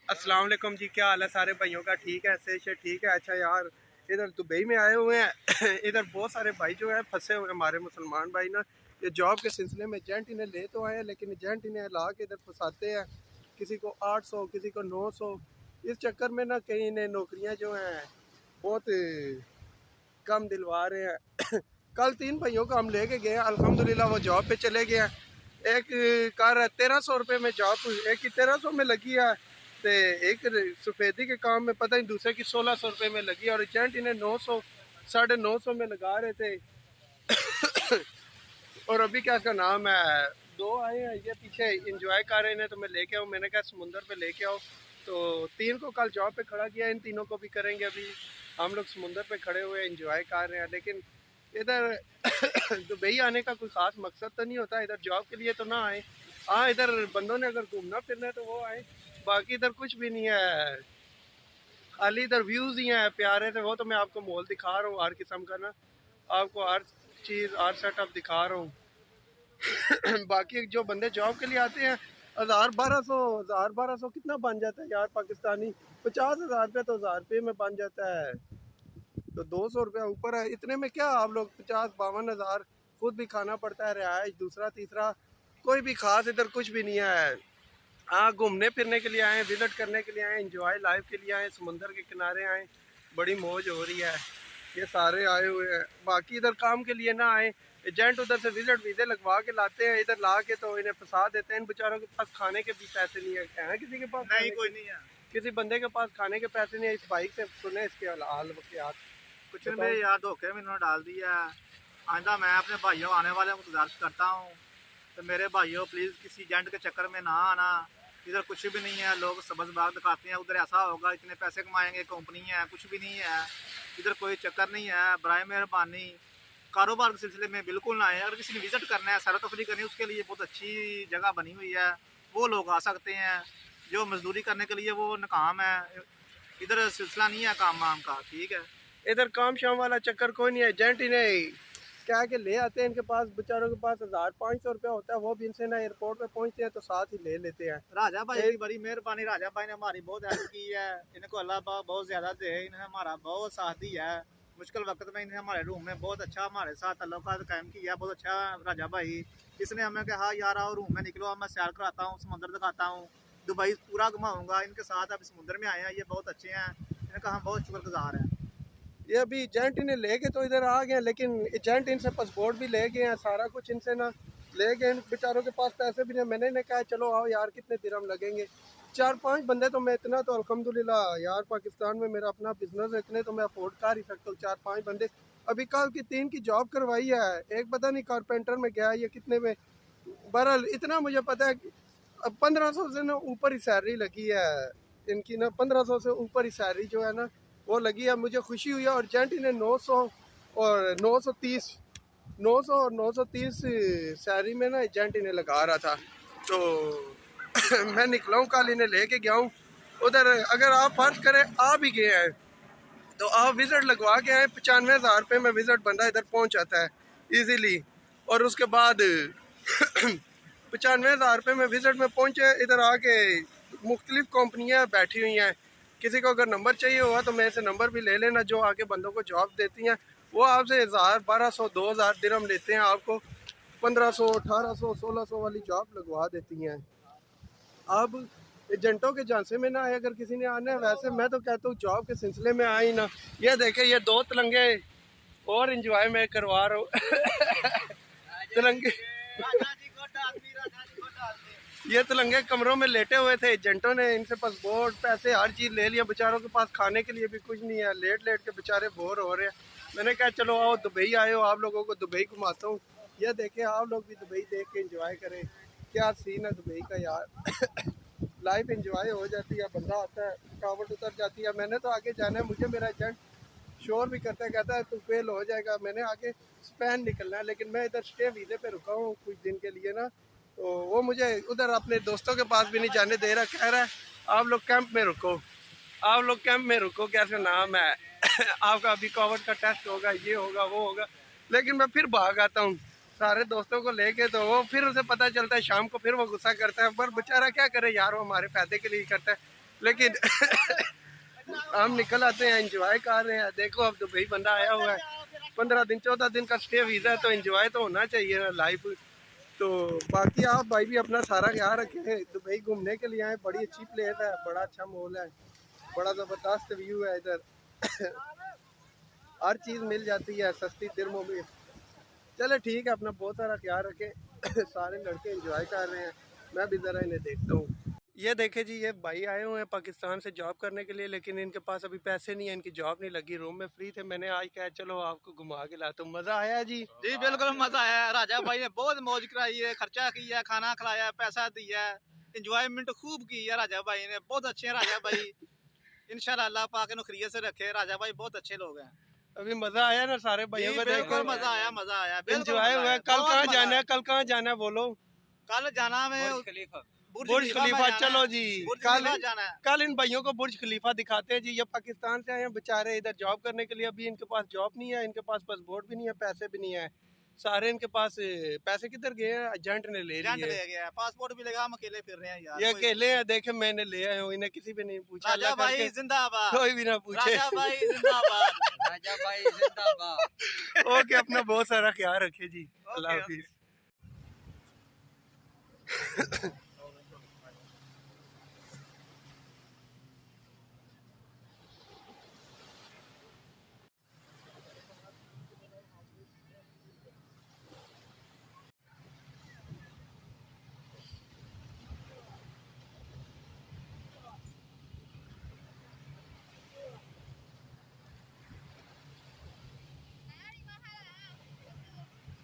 अस्सलाम वालेकुम जी, क्या हाल है सारे भाइयों का? ठीक है, ऐसे से ठीक है। अच्छा यार, इधर दुबई में आए हुए हैं इधर बहुत सारे भाई जो है फंसे हुए हैं, हमारे मुसलमान भाई ना। ये जॉब के सिलसिले में एजेंट इन्हें ले तो आए हैं, लेकिन एजेंट इन्हें ला के इधर फंसाते हैं। किसी को 800, किसी को 900। इस चक्कर में ना कहीं इन्हें नौकरियां जो हैं बहुत कम दिलवा रहे हैं कल 3 भाइयों को हम लेके गए हैं, अल्हम्दुलिल्लाह वो जॉब पे चले गए हैं। एक कार 1300 रुपये में जॉब, एक की 1300 में लगी है, तो एक सफ़ेदी के काम में पता नहीं दूसरे की 1600 रुपये में लगी, और एजेंट इन्हें 900, 950 में लगा रहे थे और अभी क्या का नाम है, दो आए हैं ये पीछे इंजॉय कर रहे हैं, तो मैं लेके आऊँ, मैंने कहा समुंदर पे लेके आओ। तो 3 को कल जॉब पे खड़ा किया, इन तीनों को भी करेंगे। अभी हम लोग समुंदर पे खड़े हुए इंजॉय कर रहे हैं, लेकिन इधर दुबई आने का कोई ख़ास मकसद तो नहीं होता, इधर जॉब के लिए तो ना आए। हाँ, इधर बंदों ने अगर घूमना फिरना है तो वो आए, बाकी इधर कुछ भी नहीं है, खाली इधर व्यूज़ ही हैं प्यारे से। वो तो मैं आपको मॉल दिखा रहा हूँ हर किस्म का ना, आपको हर चीज़ हर सेटअप दिखा रहा हूँ बाकी जो बंदे जॉब के लिए आते हैं, 1000 1200 कितना बन जाता है यार पाकिस्तानी? 50,000 रुपये तो 1000 रुपये में बन जाता है, तो 200 रुपया ऊपर है। इतने में क्या आप लोग 50 52 हज़ार खुद भी खाना पड़ता है, रिहाइश दूसरा तीसरा, कोई भी खास इधर कुछ भी नहीं है। हाँ, घूमने फिरने के लिए आए, विजिट करने के लिए आए, एंजॉय लाइफ के लिए आए, समुंदर के किनारे आए, बड़ी मौज हो रही है, ये सारे आए हुए हैं। बाकी इधर काम के लिए ना आए, एजेंट उधर से विजिट वीज़े लगवा के लाते हैं, इधर ला के तो इन्हें फंसा देते हैं। इन बेचारों के पास खाने के भी पैसे नहीं है किसी के पास? नहीं, कोई नहीं है। किसी बंदे के पास खाने के पैसे नहीं है। इस बाइक से सुने इसके हाल के। कुछ नहीं, मेरे यार धोखे में इन्होंने डाल दिया है। आइंदा मैं अपने भाइयों आने वाले को गुजारिश करता हूँ, तो मेरे भाइयों प्लीज़ किसी एजेंट के चक्कर में ना आना। इधर कुछ भी नहीं है, लोग सब्ज़ बाग दिखाते हैं, उधर ऐसा होगा इतने पैसे कमाएंगे, कंपनी है, कुछ भी नहीं है। इधर कोई चक्कर नहीं है। बराए मेहरबानी कारोबार के सिलसिले में बिल्कुल ना आए। अगर किसी ने विज़िट करना है, सैर तफरी करनी है, उसके लिए बहुत अच्छी जगह बनी हुई है, वो लोग आ सकते हैं। जो मजदूरी करने के लिए वो नाकाम है। इधर सिलसिला नहीं है काम वाम का, ठीक है। इधर काम शाम वाला चक्कर कोई नहीं है। एजेंट इन्हें क्या के ले आते हैं, इनके पास बेचारों के पास 1500 रुपया होता है, वो भी इनसे ना एयरपोर्ट पे पहुंचते हैं तो साथ ही ले लेते हैं। राजा भाई की बड़ी मेहरबानी, राजा भाई ने हमारी बहुत हेल्प की है। इनको अल्लाह पाक बहुत ज़्यादा दे, इन्होंने हमारा बहुत साथ दिया है। मुश्किल वक्त में इन्हें हमारे रूम में बहुत अच्छा हमारे साथ ताल्लुकात कायम किया, बहुत अच्छा राजा भाई। इसने हमें कहा यार आओ रूम में निकलो, मैं सैर कराता हूँ, समुद्र दिखाता हूँ, दुबई पूरा घुमाऊँगा। इनके साथ अब समुद्र में आए हैं, ये बहुत अच्छे हैं, इनका हम बहुत शुक्रगुजार हैं। ये अभी एजेंट इन्हें ले गए तो इधर आ गए, लेकिन एजेंट इनसे पासपोर्ट भी ले गए हैं, सारा कुछ इनसे ना ले गए। इन बेचारों के पास पैसे भी नहीं। मैंने इन्हें कहा चलो आओ यार, कितने दिरहम लगेंगे? 4 5 बंदे तो मैं इतना तो अल्हम्दुलिल्लाह यार, पाकिस्तान में मेरा अपना बिजनेस है, इतने तो मैं अफोर्ड कर ही सकता हूँ। 4 5 बंदे अभी कल की 3 की जॉब करवाई है, एक पता नहीं कारपेंटर में गया ये कितने में। बहरहाल इतना मुझे पता है कि 1500 से ना ऊपर ही सैलरी लगी है इनकी ना, 1500 से ऊपर ही सैलरी जो है ना वो लगी है। मुझे खुशी हुई है। और एजेंट ने 900 और 930, 900 और 930 सैलरी में ना एजेंट इन्हें लगा रहा था। तो मैं निकला हूँ, कल इन्हें लेके गया हूँ उधर। अगर आप फर्ज करें आ भी गए हैं तो आप विजिट लगवा के आए, 95,000 रुपये में विजिट बंदा इधर पहुँच जाता है ईजीली। और उसके बाद 95,000 रुपये में विजिट में पहुँचे, इधर आके मुख्तलिफ कंपनियाँ बैठी हुई हैं। किसी को अगर नंबर चाहिए हुआ तो मेरे से नंबर भी ले लेना, जो आके बंदों को जॉब देती हैं। वो आपसे 1000 1200 2000 दिरहम लेते हैं, आपको 1500 1800 1600 वाली जॉब लगवा देती हैं। अब एजेंटों के झांसे में ना आए, अगर किसी ने आना है। वैसे मैं तो कहता हूँ जॉब के सिलसिले में आए ना। ये देखे, ये 2 तिलंगे और इंजॉय मैं करवा रहा हूँ तिलंगे ये तिलंगे कमरों में लेटे हुए थे, एजेंटों ने इनसे पासपोर्ट पैसे हर चीज़ ले लिया। बेचारों के पास खाने के लिए भी कुछ नहीं है, लेट लेट के बेचारे बोर हो रहे हैं। मैंने कहा चलो आओ दुबई आए हो, आप लोगों को दुबई घुमाता हूँ। ये देखे, आप लोग भी दुबई देख के एंजॉय करें। क्या सीन है दुबई का यार लाइफ एंजॉय हो जाती है, बंदा आता है, थकावट उतर जाती है। मैंने तो आगे जाना है, मुझे मेरा एजेंट शोर भी करता है, कहता है तू फेल हो जाएगा। मैंने आगे स्पेन निकलना है, लेकिन मैं इधर स्टे वीज़े पे रुका हूँ कुछ दिन के लिए ना, तो वो मुझे उधर अपने दोस्तों के पास भी नहीं जाने दे रहा। कह रहा है आप लोग कैंप में रुको, आप लोग कैंप में रुको, कैसे नाम है आपका अभी कोविड का टेस्ट होगा, ये होगा वो होगा। लेकिन मैं फिर भाग आता हूँ सारे दोस्तों को लेके, तो वो फिर उसे पता चलता है शाम को, फिर वो गुस्सा करता है। पर बेचारा क्या करे यार, वो हमारे फायदे के लिए करता है। लेकिन हम निकल आते हैं, एंजॉय कर रहे हैं। देखो अब दुबई बंदा आया हुआ है, 15 दिन 14 दिन का स्टे वीज़ा है, तो एंजॉय तो होना चाहिए ना लाइफ। तो बाकी आप भाई भी अपना सारा ख्याल रखें। दुबई घूमने के लिए आए, बड़ी अच्छी प्लेस है, बड़ा अच्छा मॉल है, बड़ा ज़बरदस्त व्यू है इधर। हर चीज़ मिल जाती है सस्ती दिरमों में। चले ठीक है, अपना बहुत सारा ख्याल रखें। सारे लड़के एंजॉय कर रहे हैं, मैं भी ज़रा इन्हें देखता हूँ। ये देखे जी, ये भाई आए हुए हैं पाकिस्तान से जॉब करने के लिए, लेकिन इनके पास अभी पैसे नहीं है, इनकी जॉब नहीं लगी, रूम में फ्री थे। मैंने आज कहा चलो आपको घुमा के लाता हूँ। मज़ा आया जी? जी बिल्कुल मजा आया है। राजा भाई ने बहुत मौज कराई है, खर्चा किया, खाना खिलाया, पैसा दिया, इंजॉयमेंट खूब की है राजा भाई ने। बहुत अच्छे हैं राजा भाई। इंशाल्लाह अल्लाह पाक इन्हें खैरियत से रखे। राजा भाई बहुत अच्छे लोग हैं। अभी मज़ा आया ना सारे भाइयों जी को देख बिल्कुल के? मजा आया, मजा आया, बिल्कुल एंजॉय मजा हुआ है। आया, कल बहुत कहाँ मजा जाना है? आया। कल कहाँ जाना है बोलो? कल जाना में बुर्ज खलीफा। बुर्ज खलीफा। चलो जी, बुर्ज कल खलीफा जाना है। कल इन भाइयों को बुर्ज खलीफा दिखाते हैं जी। ये पाकिस्तान से आए हैं बेचारे इधर जॉब करने के लिए। अभी इनके पास जॉब नहीं है, इनके पास पासपोर्ट भी नहीं है, पैसे भी नहीं है। सारे इनके पास पैसे किधर गए हैं? एजेंट ने ले एजेंट लिए। ले गया है, पासपोर्ट भी लेगा, हम अकेले फिर रहे हैं यार। ये अकेले हैं, देखे मैंने ले आया हूँ, इन्हें किसी भी नहीं पूछा। राजा अल्लाह भाई करके जिंदाबाद। कोई भी ना पूछे। राजा भाई जिंदाबाद। राजा भाई जिंदाबाद। ओके, अपना बहुत सारा ख्याल रखिए जी। अल्लाह ओके, हाफिज।